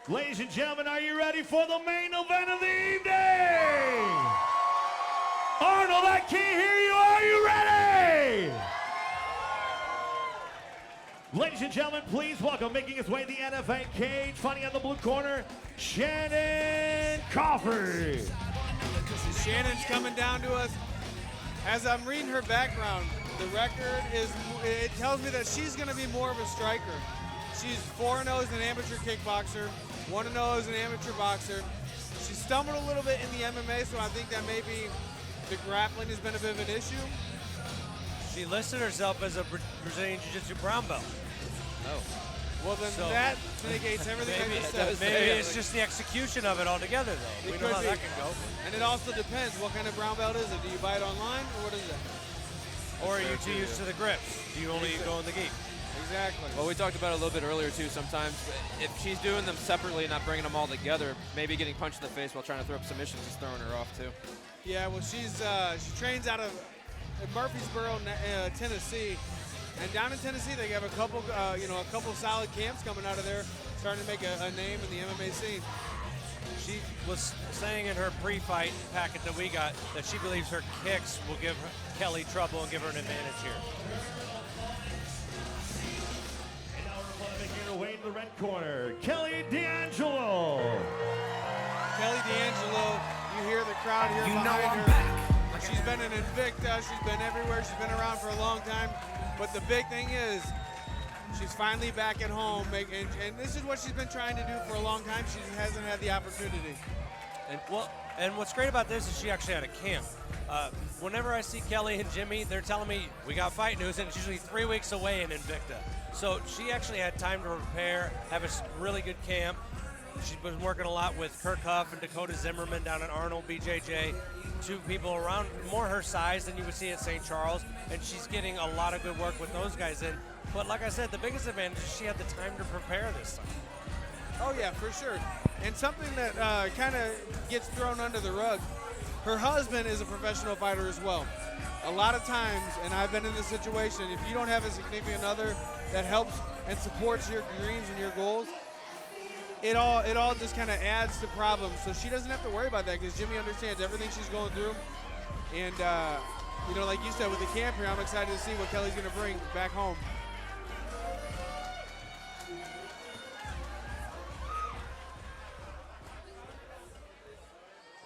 Ladies and gentlemen, are you ready for the main event of the evening? Arnold, I can't hear you. Are you ready? Ladies and gentlemen, please welcome, making his way to the NFA cage, fighting out the blue corner, Shannon Goughary. Shannon's coming down to us. As I'm reading her background, the record it tells me that she's going to be more of a striker. She's 4-0 as an amateur kickboxer, 1-0 as an amateur boxer. She stumbled a little bit in the MMA, so I think that maybe the grappling has been a bit of an issue. She listed herself as a Brazilian Jiu-Jitsu brown belt. Oh. Well, then that mitigates everything I just said. Maybe it's just the execution of it altogether, though. We know how that can go. And it also depends. What kind of brown belt is it? Do you buy it online, or what is it? Or are you too used to the grips? Do you only go in the gi? Exactly. Well, we talked about it a little bit earlier, too. Sometimes if she's doing them separately and not bringing them all together, maybe getting punched in the face while trying to throw up submissions is throwing her off, too. Yeah, well, she trains out of Murfreesboro, Tennessee. And down in Tennessee, they have a couple solid camps coming out of there, starting to make a name in the MMA scene. She was saying in her pre-fight packet that we got that she believes her kicks will give Kelly trouble and give her an advantage here. And now we're making her way to the red corner, Kelly D'Angelo. Kelly D'Angelo, you hear the crowd here behind her. Back. She's been in Invicta, she's been everywhere, she's been around for a long time. But the big thing is, she's finally back at home, and this is what she's been trying to do for a long time. She hasn't had the opportunity. And what's great about this is she actually had a camp. Whenever I see Kelly and Jimmy, they're telling me we got fight news, and it's usually 3 weeks away in Invicta. So she actually had time to prepare, have a really good camp. She's been working a lot with Kirk Huff and Dakota Zimmerman down at Arnold BJJ. Two people around more her size than you would see at St. Charles, and she's getting a lot of good work with those guys in. But like I said, the biggest advantage is she had the time to prepare this time. Oh yeah, for sure. And something that kind of gets thrown under the rug, her husband is a professional fighter as well. A lot of times, and I've been in this situation, if you don't have a significant other that helps and supports your dreams and your goals, it all just kind of adds to problems. So she doesn't have to worry about that because Jimmy understands everything she's going through. And, like you said, with the camp here, I'm excited to see what Kelly's going to bring back home.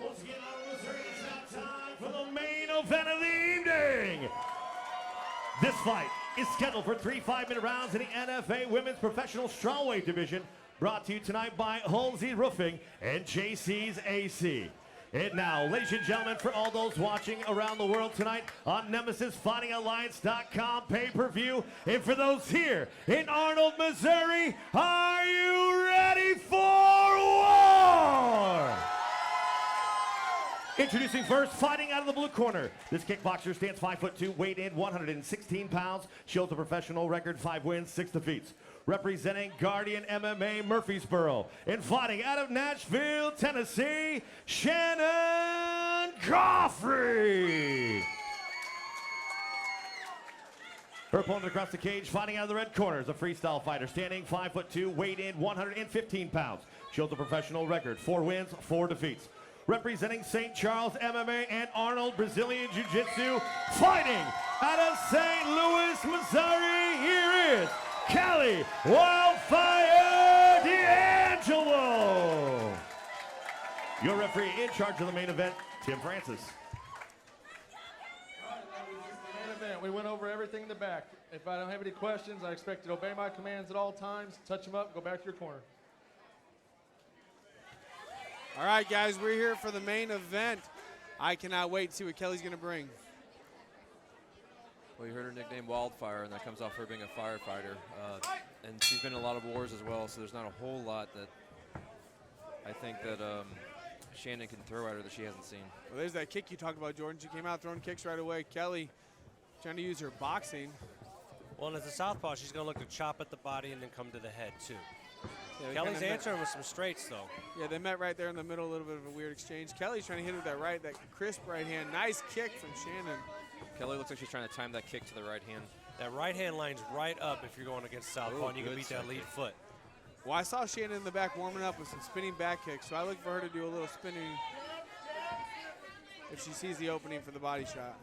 Once again, it's now time for the main event of the evening. This fight is scheduled for 3 5-minute rounds in the NFA Women's Professional Strawweight Division, brought to you tonight by Holmesy Roofing and JC's AC. And now, ladies and gentlemen, for all those watching around the world tonight on Nemesis FightingAlliance.com pay-per-view, and for those here in Arnold, Missouri, are you ready for war? Introducing first, fighting out of the blue corner. This kickboxer stands 5'2", weighed in 116 pounds, shows a professional record, 5 wins, 6 defeats. Representing Guardian MMA Murfreesboro, and fighting out of Nashville, Tennessee, Shannon Goughary. Her opponent across the cage, fighting out of the red corner, is a freestyle fighter, standing 5'2", weighed in 115 pounds, shows a professional record, 4 wins, 4 defeats. Representing St. Charles MMA and Arnold Brazilian Jiu-Jitsu, fighting out of St. Louis, Missouri, here is Kelly Wildfire D'Angelo. Your referee in charge of the main event, Tim Francis. All right, that was just the main event. We went over everything in the back. If I don't have any questions, I expect you to obey my commands at all times. Touch them up, go back to your corner. All right, guys, we're here for the main event. I cannot wait to see what Kelly's going to bring. Well, you heard her nickname Wildfire, and that comes off her being a firefighter. And she's been in a lot of wars as well, so there's not a whole lot that I think that Shannon can throw at her that she hasn't seen. Well, there's that kick you talked about, Jordan. She came out throwing kicks right away. Kelly trying to use her boxing. Well, and as a southpaw, she's going to look to chop at the body and then come to the head, too. Yeah, Kelly's answering with some straights, though. Yeah, they met right there in the middle, a little bit of a weird exchange. Kelly's trying to hit with that crisp right hand. Nice kick from Shannon. Kelly looks like she's trying to time that kick to the right hand. That right hand line's right up if you're going against southpaw, and you can beat that lead foot. Well, I saw Shannon in the back warming up with some spinning back kicks, so I look for her to do a little spinning if she sees the opening for the body shot.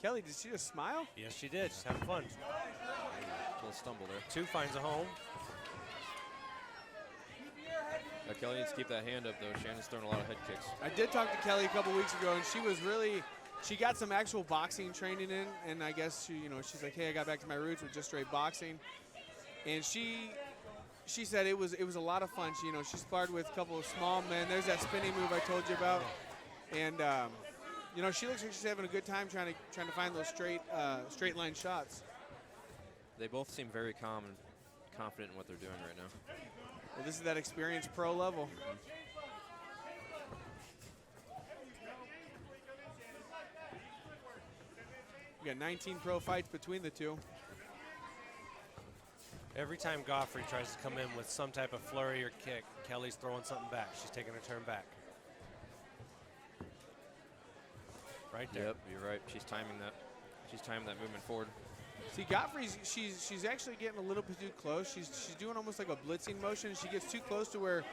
Kelly, did she just smile? Yes, she did. She's having fun. A little stumble there. 2 finds a home. Kelly needs to keep that hand up, though. Shannon's throwing a lot of head kicks. I did talk to Kelly a couple weeks ago, and she was really, she got some actual boxing training in, and I guess she, she's like, hey, I got back to my roots with just straight boxing, and she said it was a lot of fun. She sparred with a couple of small men. There's that spinning move I told you about, and she looks like she's having a good time trying to find those straight line shots. They both seem very calm and confident in what they're doing right now. Well, this is that experienced pro level. We got 19 pro fights between the two. Every time Goughary tries to come in with some type of flurry or kick, Kelly's throwing something back. She's taking her turn back. Right there. Yep, you're right. She's timing that. She's timing that movement forward. See, Goughry's she's actually getting a little bit too close. She's doing almost like a blitzing motion. She gets too close to where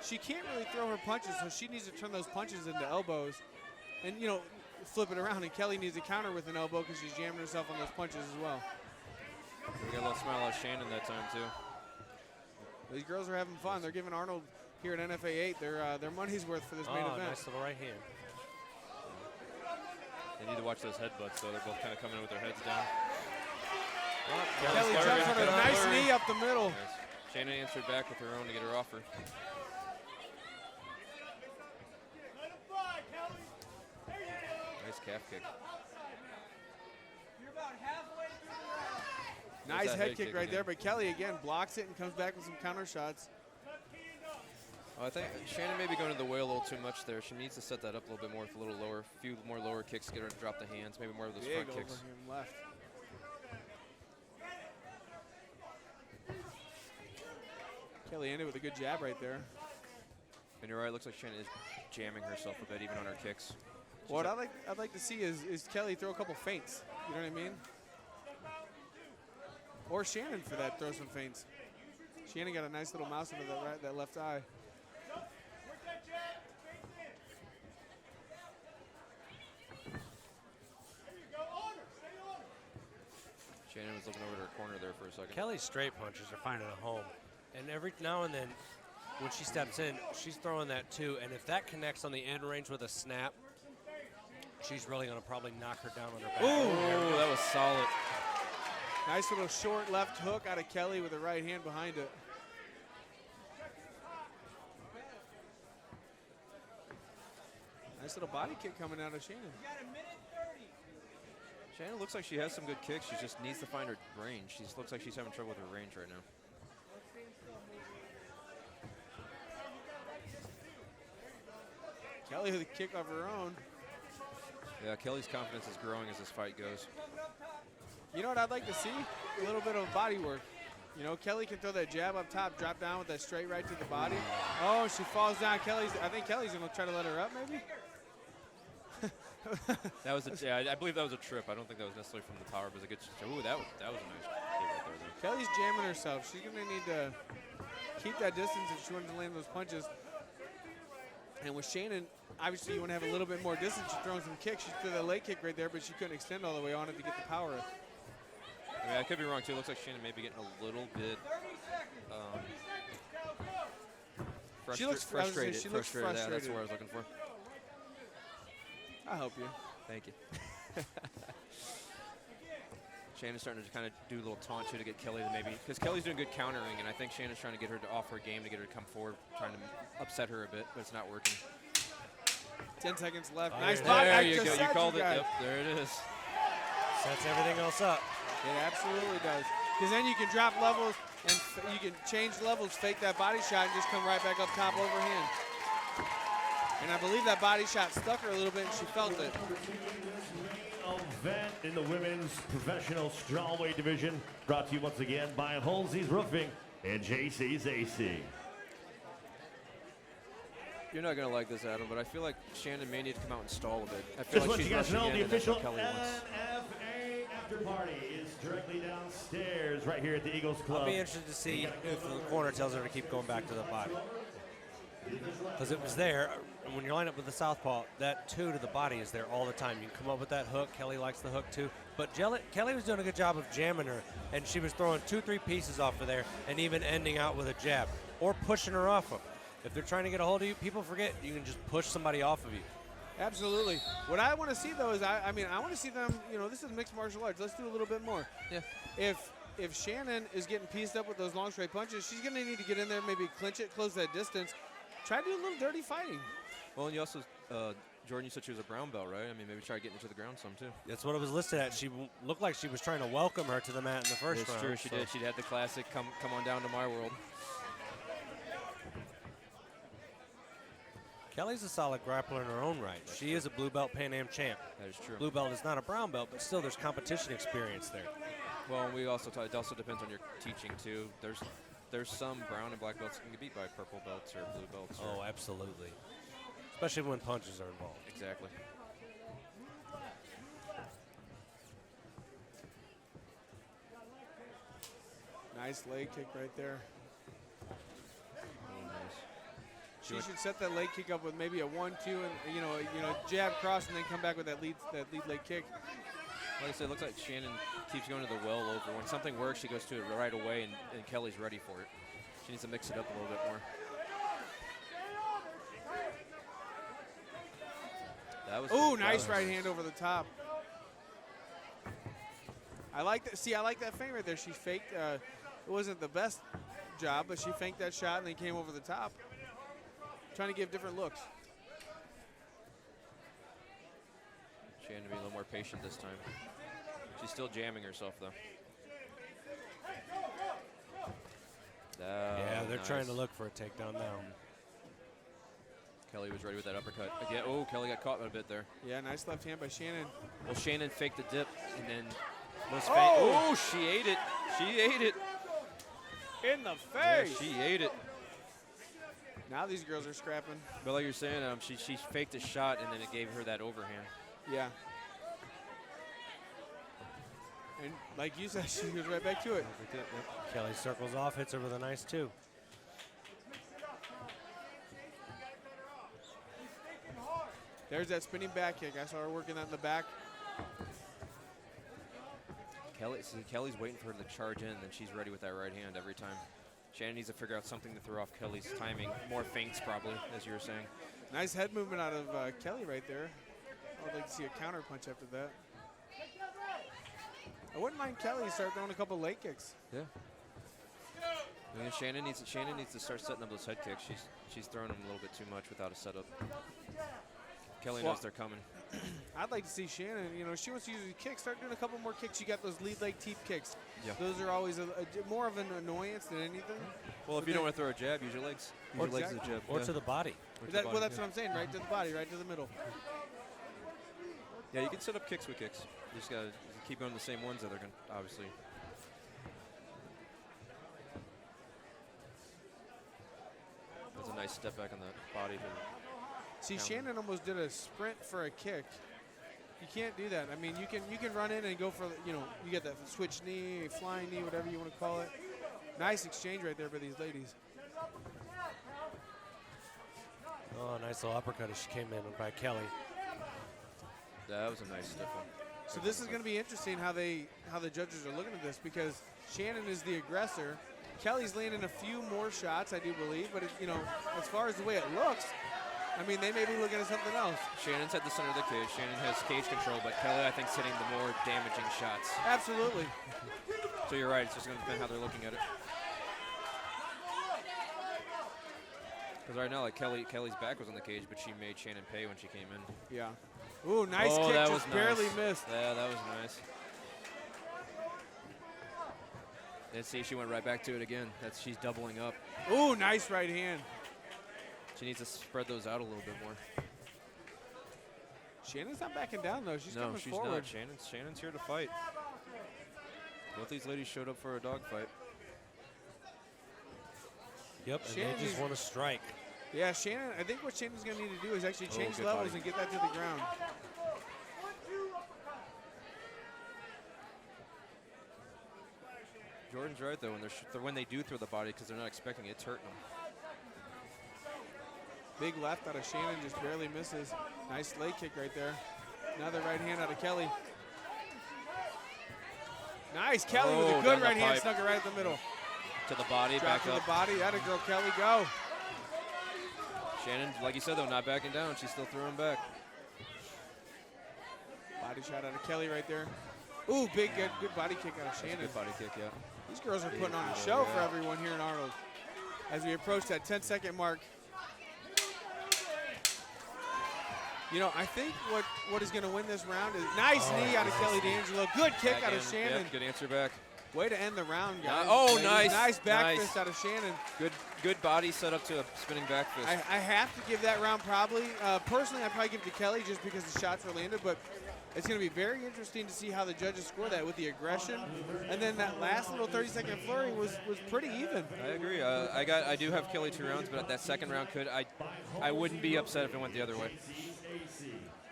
she can't really throw her punches, so she needs to turn those punches into elbows and, flip it around. And Kelly needs to counter with an elbow because she's jamming herself on those punches as well. We got a little smile out of Shannon that time, too. These girls are having fun. They're giving Arnold here at NFA 8 their money's worth for this main event. Nice little right hand. They need to watch those headbutts, though. They're both kind of coming in with their heads down. Kelly jumps on a nice knee up the middle. Nice. Shannon answered back with her own to get her off her. Nice calf kick. Nice that head kick right again. there, but Kelly again blocks it and comes back with some counter shots. I think Shannon may be going to the whale a little too much there. She needs to set that up a little bit more with a little lower, few more lower kicks, get her to drop the hands, maybe more of those Big front kicks. overhand left. Kelly ended with a good jab right there. And you're right, it looks like Shannon is jamming herself a bit, even on her kicks. What I'd like to see is Kelly throw a couple feints. You know what I mean? Or Shannon for that, throw some feints. Shannon got a nice little mouse under that left eye. Shannon was looking over to her corner there for a second. Kelly's straight punches are finding a home. And every now and then, when she steps in, she's throwing that too. And if that connects on the end range with a snap, she's really going to probably knock her down on her back. Ooh, that was solid. Nice little short left hook out of Kelly with the right hand behind it. Nice little body kick coming out of Shannon. Shannon looks like she has some good kicks. She just needs to find her range. She looks like she's having trouble with her range right now. Kelly with a kick of her own. Yeah, Kelly's confidence is growing as this fight goes. You know what I'd like to see? A little bit of body work. Kelly can throw that jab up top, drop down with that straight right to the body. Oh, she falls down. I think Kelly's going to try to let her up maybe. That was I believe that was a trip. I don't think that was necessarily from the power, but it was a good. Ooh, that was a nice kick right there. Kelly's jamming herself. She's going to need to keep that distance if she wants to land those punches. And with Shannon, obviously you want to have a little bit more distance. She's throwing some kicks. She threw that leg kick right there, but she couldn't extend all the way on it to get the power. I mean, I could be wrong too. It looks like Shannon may be getting a little bit She looks frustrated. She looks frustrated. frustrated. Yeah, that's what I was looking for. I help you. Thank you. Shannon's starting to kind of do a little taunt too to get Kelly to maybe, because Kelly's doing good countering, and I think Shannon's trying to get her to off her game to get her to come forward, trying to upset her a bit, but it's not working. 10 seconds left. Oh, Nice there block. There I you just go. You said called it. guys. Yep, there it is. Sets everything else up. It absolutely does. Because then you can drop levels and you can change levels, fake that body shot, and just come right back up top overhand. And I believe that body shot stuck her a little bit, and she felt it. Event in the women's professional strawweight division, brought to you once again by Holsey's Roofing and JC's AC. You're not going to like this, Adam, but I feel like Shannon may need to come out and stall a bit. I feel Just like let she's you guys rushing know in, the and that's official what Kelly wants. NFA after party is directly downstairs right here at the Eagles Club. I'll be interested to see if the corner tells her to keep going back to the body. Because it was there, and when you line up with the southpaw, that 2 to the body is there all the time. You can come up with that hook. Kelly likes the hook too. But Kelly was doing a good job of jamming her, and she was throwing 2-3 pieces off of there and even ending out with a jab or pushing her off of. If they're trying to get a hold of you, people forget you can just push somebody off of you. Absolutely. What I want to see, though, is I want to see them, this is mixed martial arts. Let's do a little bit more. Yeah. If Shannon is getting pieced up with those long straight punches, she's going to need to get in there, maybe clinch it, close that distance. Try to do a little dirty fighting. Well, and you also, Jordan, you said she was a brown belt, right? I mean, maybe try getting into the ground some, too. That's what it was listed at. She looked like she was trying to welcome her to the mat in the first round. It's true, she did. She had the classic, come on down to my world. Kelly's a solid grappler in her own right. She is a blue belt Pan Am champ. That is true. Blue belt is not a brown belt, but still there's competition experience there. Well, we also it also depends on your teaching, too. There's some brown and black belts that can get beat by purple belts or blue belts. Oh, absolutely. Especially when punches are involved. Exactly. Nice leg kick right there. Oh, nice. She should set that leg kick up with maybe a 1-2 and jab cross and then come back with that lead leg kick. Like I said, it looks like Shannon keeps going to the well over. When something works, she goes to it right away, and Kelly's ready for it. She needs to mix it up a little bit more. Oh, nice right hand over the top. I like that. See, I like that feint right there. She faked. It wasn't the best job, but she faked that shot and then came over the top. Trying to give different looks. Shannon to be a little more patient this time. She's still jamming herself, though. Yeah, they're trying to look for a takedown now. Kelly was ready with that uppercut. Again, oh, Kelly got caught a bit there. Yeah, nice left hand by Shannon. Well, Shannon faked the dip and then was faked. Oh, she ate it. She ate it. In the face. Yeah, she ate it. Now these girls are scrapping. But like you're saying, she faked a shot and then it gave her that overhand. Yeah. And like you said, she goes right back to it. Kelly circles off, hits her with a nice 2. There's that spinning back kick. I saw her working that in the back. Kelly's waiting for her to charge in, and then she's ready with that right hand every time. Shannon needs to figure out something to throw off Kelly's timing. More feints, probably, as you were saying. Nice head movement out of Kelly right there. I would like to see a counter punch after that. I wouldn't mind Kelly start throwing a couple leg kicks. Yeah. I mean, Shannon needs to start setting up those head kicks. She's throwing them a little bit too much without a setup. Kelly knows they're coming. I'd like to see Shannon, she wants to use the kicks. Start doing a couple more kicks. You got those lead leg teep kicks. Yeah. Those are always more of an annoyance than anything. Well, if you don't want to throw a jab, use your legs. Use your legs as a jab. Or to the body. That's what I'm saying. Right to the body, right to the middle. Yeah, you can set up kicks with kicks. You just got to keep going the same ones that are going to, obviously. That's a nice step back on the body. See, Shannon almost did a sprint for a kick. You can't do that. I mean, you can run in and go for, you get that switch knee, flying knee, whatever you want to call it. Nice exchange right there for these ladies. Oh, nice little uppercut as she came in by Kelly. That was a nice step one. So this is going to be interesting how the judges are looking at this, because Shannon is the aggressor. Kelly's landing a few more shots, I do believe, but as far as the way it looks, I mean, they may be looking at something else. Shannon's at the center of the cage. Shannon has cage control, but Kelly, I think, is hitting the more damaging shots. Absolutely. So you're right. It's just going to depend how they're looking at it. Because right now, like Kelly's back was on the cage, but she made Shannon pay when she came in. Yeah. Ooh, nice kick, that just was barely nice. missed. Yeah, that was nice. And see, she went right back to it again. She's doubling up. Ooh, nice right hand. She needs to spread those out a little bit more. Shannon's not backing down, though. She's coming forward. No, she's not. Shannon's here to fight. Both these ladies showed up for a dogfight. Yep, and they just want to strike. Yeah, Shannon, I think what Shannon's going to need to do is actually change levels and get that to the ground. Jordan's right though. When they do throw the body, because they're not expecting it, it's hurting them. Big left out of Shannon, just barely misses. Nice leg kick right there. Another right hand out of Kelly. Nice, Kelly with a good right hand, snuck it right at the middle. To the body, Drop back to up. the body, that a girl, Kelly, go. Shannon, like you said though, not backing down. She's still throwing back. Body shot out of Kelly right there. Ooh, big, good body kick out of Shannon. Good body kick, yeah. These girls are putting on a show for everyone here in Arnold. As we approach that 10-second mark. You know, I think what is going to win this round is nice knee out of Kelly D'Angelo. Good kick out of Shannon. Yep, good answer back. Way to end the round, guys. Oh, ladies. nice. Nice back Nice. fist out of Shannon. Good body set up to a spinning back fist. I have to give that round probably. Personally, I'd probably give it to Kelly just because the shots were landed, but it's going to be very interesting to see how the judges score that with the aggression. And then that last little 30-second flurry was pretty even. I agree. I do have Kelly 2 rounds, but that second round I wouldn't be upset if it went the other way.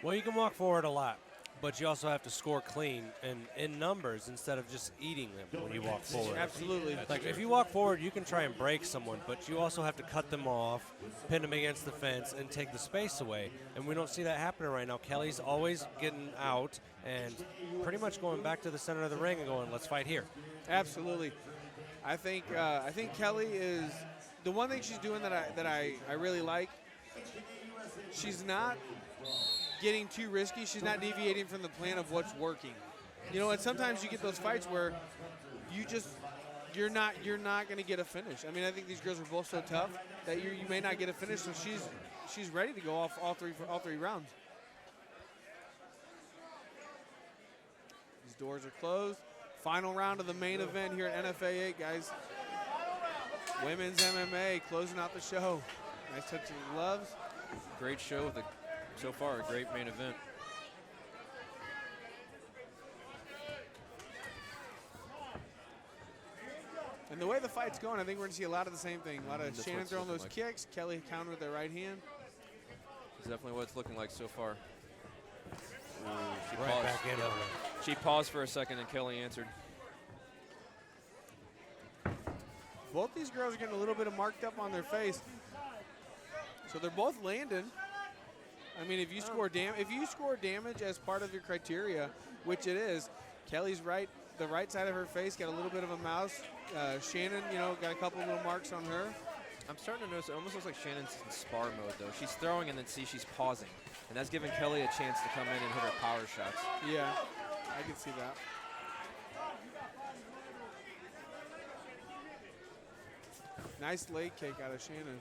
Well, you can walk forward a lot, but you also have to score clean and in numbers instead of just eating them when you walk forward. Absolutely. Like if you walk forward, you can try and break someone, but you also have to cut them off, pin them against the fence, and take the space away. And we don't see that happening right now. Kelly's always getting out and pretty much going back to the center of the ring and going, let's fight here. Absolutely. I think Kelly is the one thing she's doing that I really like. She's not getting too risky. She's not deviating from the plan of what's working. You know, and sometimes you get those fights where you're not going to get a finish. I mean, I think these girls are both so tough that you may not get a finish. So she's ready to go off all three rounds. These doors are closed. Final round of the main event here at NFA 8, guys. Women's MMA closing out the show. Nice touch of the gloves. Great show so far, a great main event. And the way the fight's going, I think we're going to see a lot of the same thing. A lot of That's Shannon what it's throwing those looking like. kicks, Kelly counter with their right hand. It's definitely what it's looking like so far. Ooh, she Right paused. back in Yep. on it. She paused for a second and Kelly answered. Both these girls are getting a little bit of marked up on their face. So they're both landing. I mean, if you score damage as part of your criteria, which it is, Kelly's the right side of her face got a little bit of a mouse. Shannon, got a couple little marks on her. I'm starting to notice it almost looks like Shannon's in spar mode though. She's throwing and then she's pausing. And that's giving Kelly a chance to come in and hit her power shots. Yeah, I can see that. Nice leg kick out of Shannon.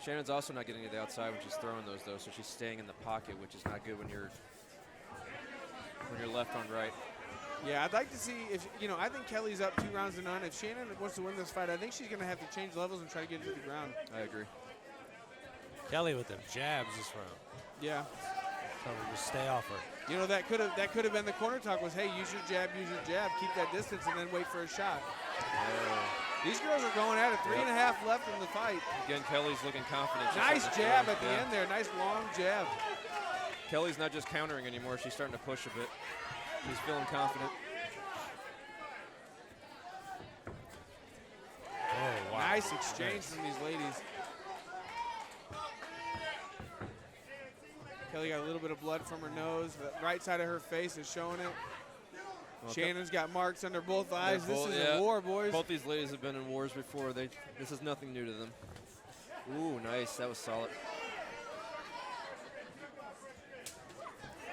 Shannon's also not getting to the outside when she's throwing those though, so she's staying in the pocket, which is not good when you're left on right. Yeah, I'd like to see I think Kelly's up 2 rounds to none. If Shannon wants to win this fight, I think she's going to have to change levels and try to get it to the ground. I agree. Kelly with them jabs this round. Yeah. So we just stay off her. That could have been the corner talk was, hey, use your jab, keep that distance, and then wait for a shot. These girls are going at it. 3.5 left in the fight. Again, Kelly's looking confident. She's Nice starting to jab throw. at the end there. Nice long jab. Kelly's not just countering anymore. She's starting to push a bit. She's feeling confident. Oh, wow. Nice exchange from these ladies. Kelly got a little bit of blood from her nose. The right side of her face is showing it. Well, Shannon's got marks under both eyes. This both- is yeah. a war, boys. Both these ladies have been in wars before. This is nothing new to them. Ooh, nice. That was solid.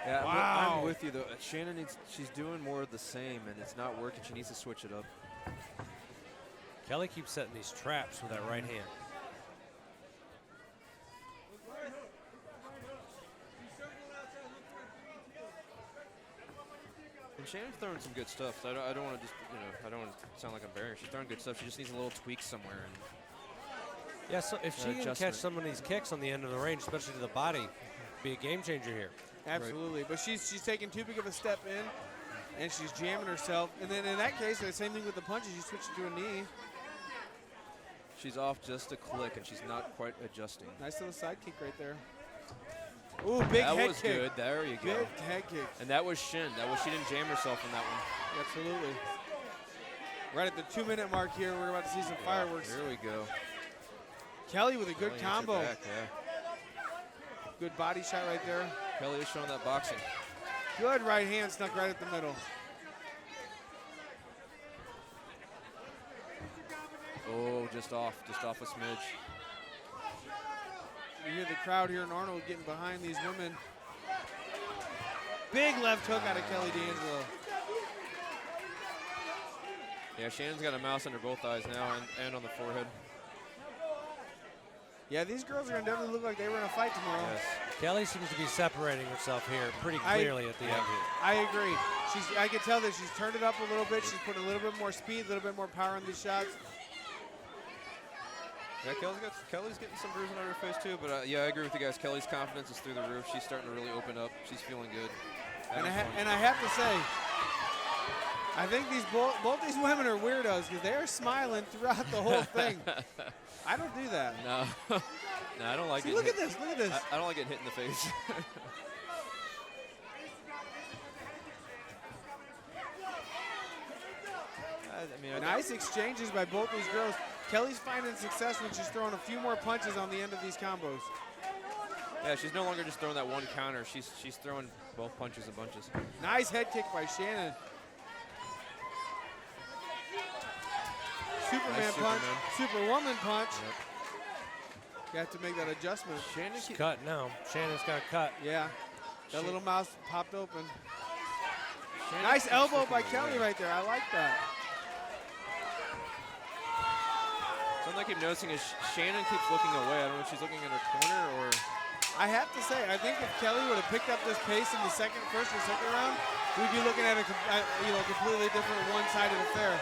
Yeah, Wow. I'm with you though. Shannon she's doing more of the same, and it's not working. She needs to switch it up. Kelly keeps setting these traps with that right hand. And Shannon's throwing some good stuff. So I don't want to just, I don't want to sound like I'm burying her. She's throwing good stuff. She just needs a little tweak somewhere. And Yeah, so if she can catch adjustment. some of these kicks on the end of the range, especially to the body, be a game changer here. Absolutely. But she's taking too big of a step in, and she's jamming herself. And then in that case, the same thing with the punches. You switch it to a knee. she's off just a click, and she's not quite adjusting. Nice little side kick right there. Ooh, big that head was kick. good. There you go. Big head kick. And that was Shin. She didn't jam herself on that one. Absolutely. Right at the 2-minute mark here, we're about to see some fireworks. Here we go. Kelly with a good Kelly hits her combo. back, yeah. Good body shot right there. Kelly is showing that boxing. Good right hand snuck right at the middle. Oh, just off a smidge. You hear the crowd here in Arnold getting behind these women. Big left hook out of Kelly D'Angelo. Yeah, Shannon's got a mouse under both eyes now and on the forehead. Yeah, these girls are going to definitely look like they were in a fight tomorrow. Yes. Kelly seems to be separating herself here pretty clearly at the end here. I agree. I can tell that she's turned it up a little bit. She's putting a little bit more speed, a little bit more power on these shots. Yeah, Kelly's getting some bruising on her face too, but yeah, I agree with you guys. Kelly's confidence is through the roof. She's starting to really open up. She's feeling good. And I have to say, I think both these women are weirdos because they are smiling throughout the whole thing. I don't do that. No, no, I don't like it. Look at this. Look at this. I don't like getting hit in the face. Nice exchanges by both these girls. Kelly's finding success when she's throwing a few more punches on the end of these combos. Yeah, she's no longer just throwing that one counter. She's throwing both punches and bunches. Nice head kick by Shannon. Superman Nice punch, Superman. Superwoman punch. Yep. You have to make that adjustment. She's cut now. Shannon's got cut. Yeah, that little mouse popped open. Nice elbow by Kelly right there. I like that. Something I keep noticing is Shannon keeps looking away. I don't know if she's looking at her corner or. I have to say, I think if Kelly would have picked up this pace in the first or second round, we'd be looking at a completely different one-sided affair.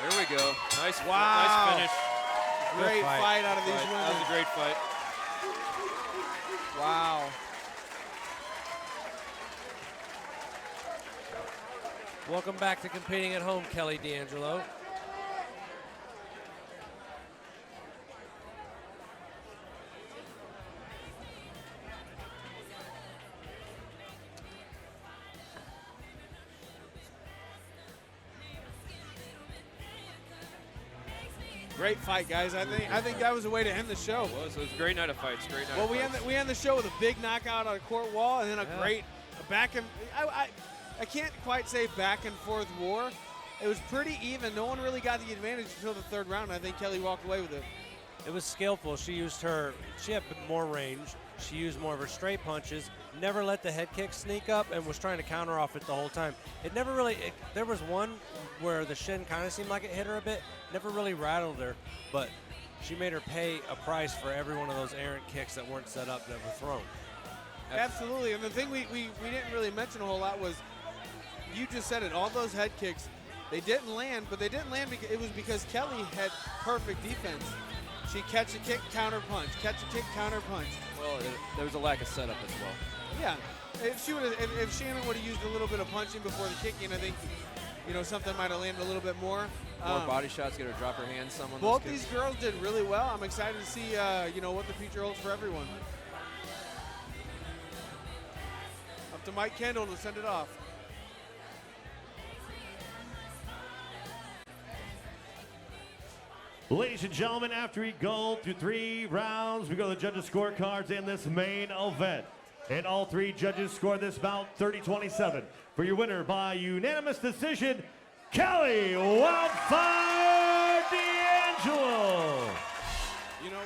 There we go. Nice, Wow. Nice finish. Great fight out of these That women. was a great fight. Wow. Welcome back to competing at home, Kelly D'Angelo. Great fight, guys. I think that was a way to end the show. It was a great night of fights. Great night. Well, of fights. we end the show with a big knockout on a court wall, and then a great back and I can't quite say back and forth war. It was pretty even. No one really got the advantage until the third round. I think Kelly walked away with it. It was skillful. She had more range. She used more of her straight punches, never let the head kick sneak up, and was trying to counter off it the whole time. It never really, there was one where the shin kind of seemed like it hit her a bit, never really rattled her, but she made her pay a price for every one of those errant kicks that weren't set up that were thrown. Absolutely, and the thing we didn't really mention a whole lot was, you just said it, all those head kicks, they didn't land, but they didn't land because it was because Kelly had perfect defense. She catch a kick, counter punch, catch a kick, counter punch. Well, there was a lack of setup as well. Yeah, if Shannon would have used a little bit of punching before the kicking, I think something might have landed a little bit more. More body shots, get her drop her hands. Some on Both those these kicks. girls did really well. I'm excited to see what the future holds for everyone. Up to Mike Kendall to send it off. Ladies and gentlemen, after we go through 3 rounds, we go to the judges' scorecards in this main event. And all 3 judges scored this bout 30-27. For your winner by unanimous decision, Kelly Wildfire D'Angelo. You know,